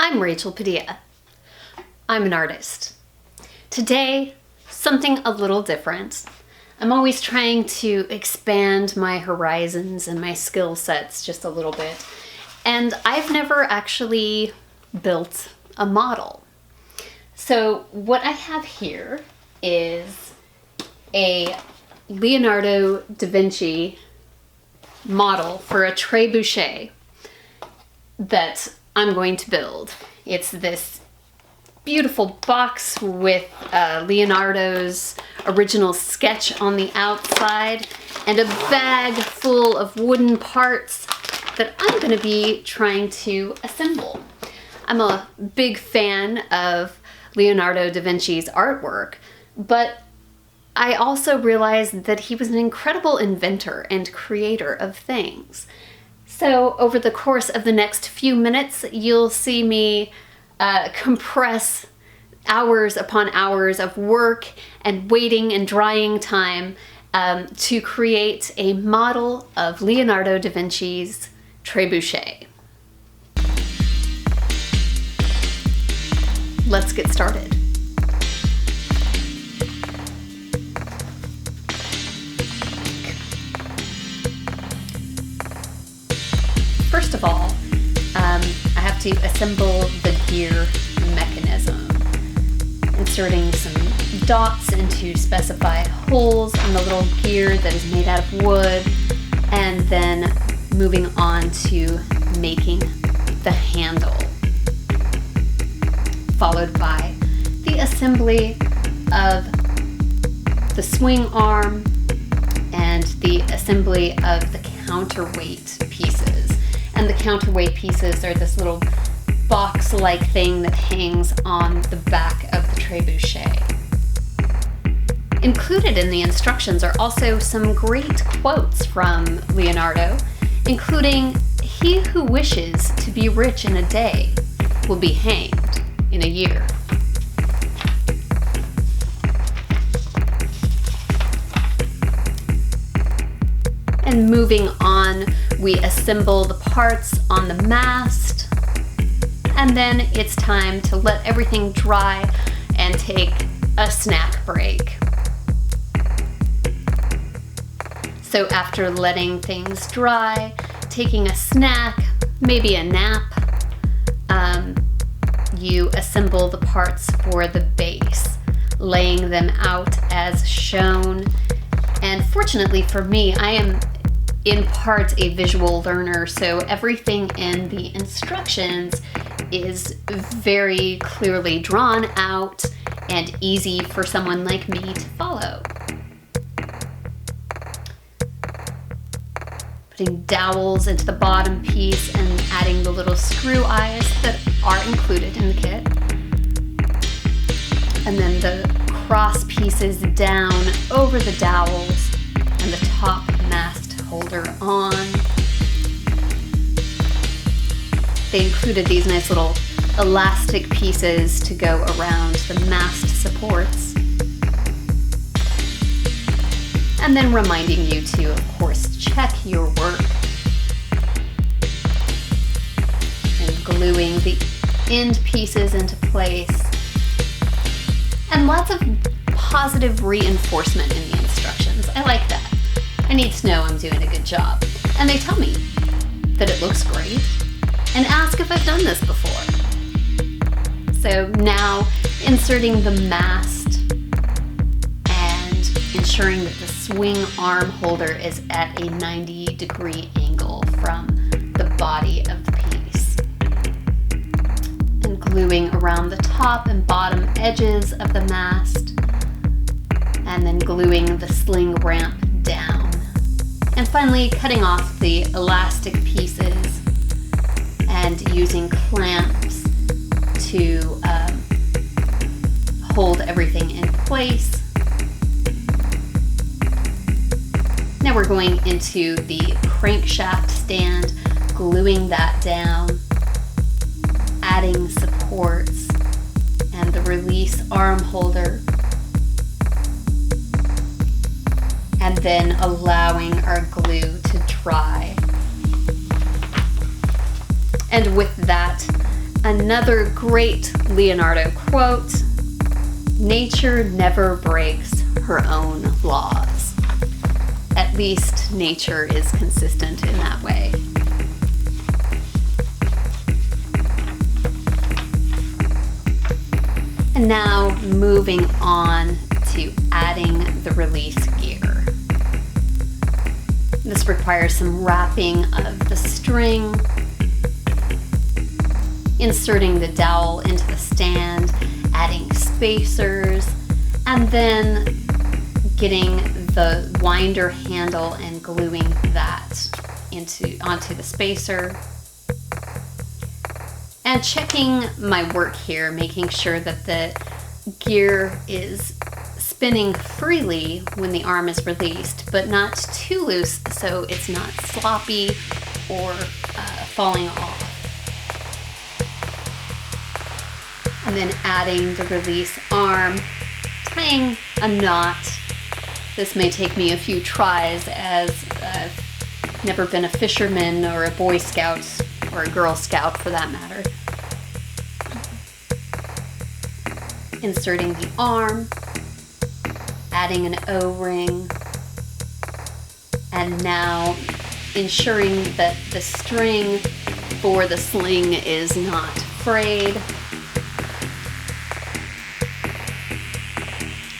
I'm Rachel Padilla. I'm an artist. Today, something a little different. I'm always trying to expand my horizons and my skill sets just a little bit. And I've never actually built a model. So what I have here is a Leonardo Davinci model for a trebuchet that I'm going to build. It's this beautiful box with Leonardo's original sketch on the outside and a bag full of wooden parts that I'm going to be trying to assemble. I'm a big fan of Leonardo da Vinci's artwork, but I also realized that he was an incredible inventor and creator of things. So over the course of the next few minutes, you'll see me compress hours upon hours of work and waiting and drying time to create a model of Leonardo da Vinci's trebuchet. Let's get started. First of all, I have to assemble the gear mechanism, inserting some dots into specified holes on the little gear that is made out of wood, and then moving on to making the handle, followed by the assembly of the swing arm and the assembly of the counterweight pieces. And the counterweight pieces are this little box-like thing that hangs on the back of the trebuchet. Included in the instructions are also some great quotes from Leonardo, including, "He who wishes to be rich in a day will be hanged in a year." And moving on, we assemble the parts on the mast, and then it's time to let everything dry and take a snack break. So after letting things dry, taking a snack, maybe a nap, you assemble the parts for the base, laying them out as shown. And fortunately for me, I am in part a visual learner, so everything in the instructions is very clearly drawn out and easy for someone like me to follow. Putting dowels into the bottom piece and adding the little screw eyes that are included in the kit. And then the cross pieces down over the dowels and the top mast holder on. They included these nice little elastic pieces to go around the mast supports. And then reminding you to, of course, check your work. And gluing the end pieces into place. And lots of positive reinforcement in the instructions. I like that. I need to know I'm doing a good job. And they tell me that it looks great and ask if I've done this before. So now inserting the mast and ensuring that the swing arm holder is at a 90-degree angle from the body of the piece. And gluing around the top and bottom edges of the mast, and then gluing the sling ramp down. And finally cutting off the elastic pieces and using clamps to hold everything in place. Now we're going into the crankshaft stand, gluing that down, adding supports and the release arm holder, and then allowing our glue to dry. And with that, Another great Leonardo quote, "Nature never breaks her own laws." At least nature is consistent in that way. And now moving on to adding the release gear. This requires some wrapping of the string, inserting the dowel into the stand, adding spacers, and then getting the winder handle and gluing that onto the spacer. And checking my work here, making sure that the gear is spinning freely when the arm is released, but not too loose so it's not sloppy or falling off. And then adding the release arm, tying a knot. This may take me a few tries as I've never been a fisherman or a Boy Scout or a Girl Scout for that matter. Inserting the arm, adding an O-ring, and now ensuring that the string for the sling is not frayed.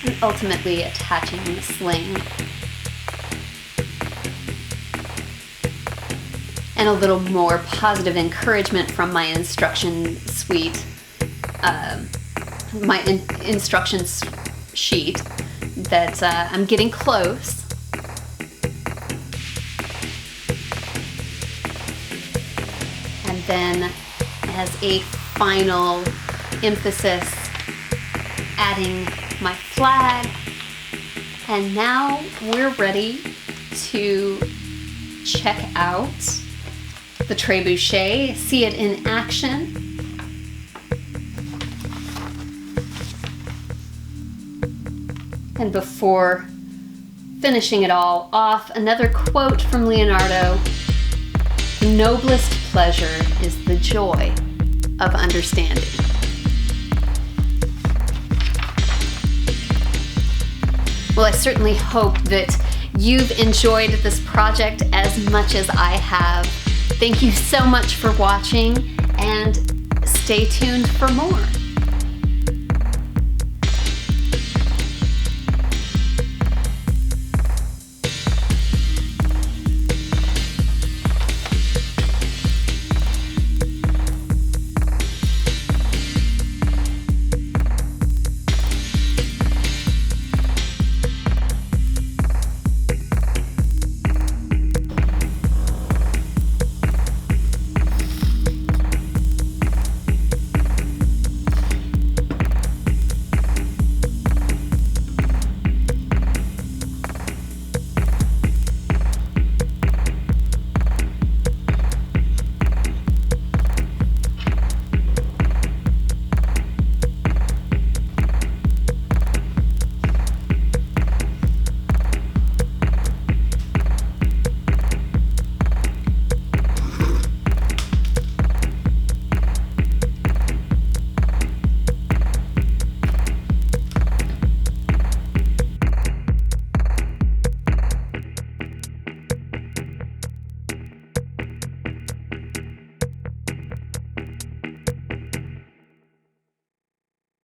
And ultimately attaching the sling. And a little more positive encouragement from my instruction suite, my instructions sheet, that I'm getting close. And then as a final emphasis, adding my flag. And now we're ready to check out the trebuchet, see it in action. And before finishing it all off, another quote from Leonardo: "The noblest pleasure is the joy of understanding." Well, I certainly hope that you've enjoyed this project as much as I have. Thank you so much for watching, and stay tuned for more.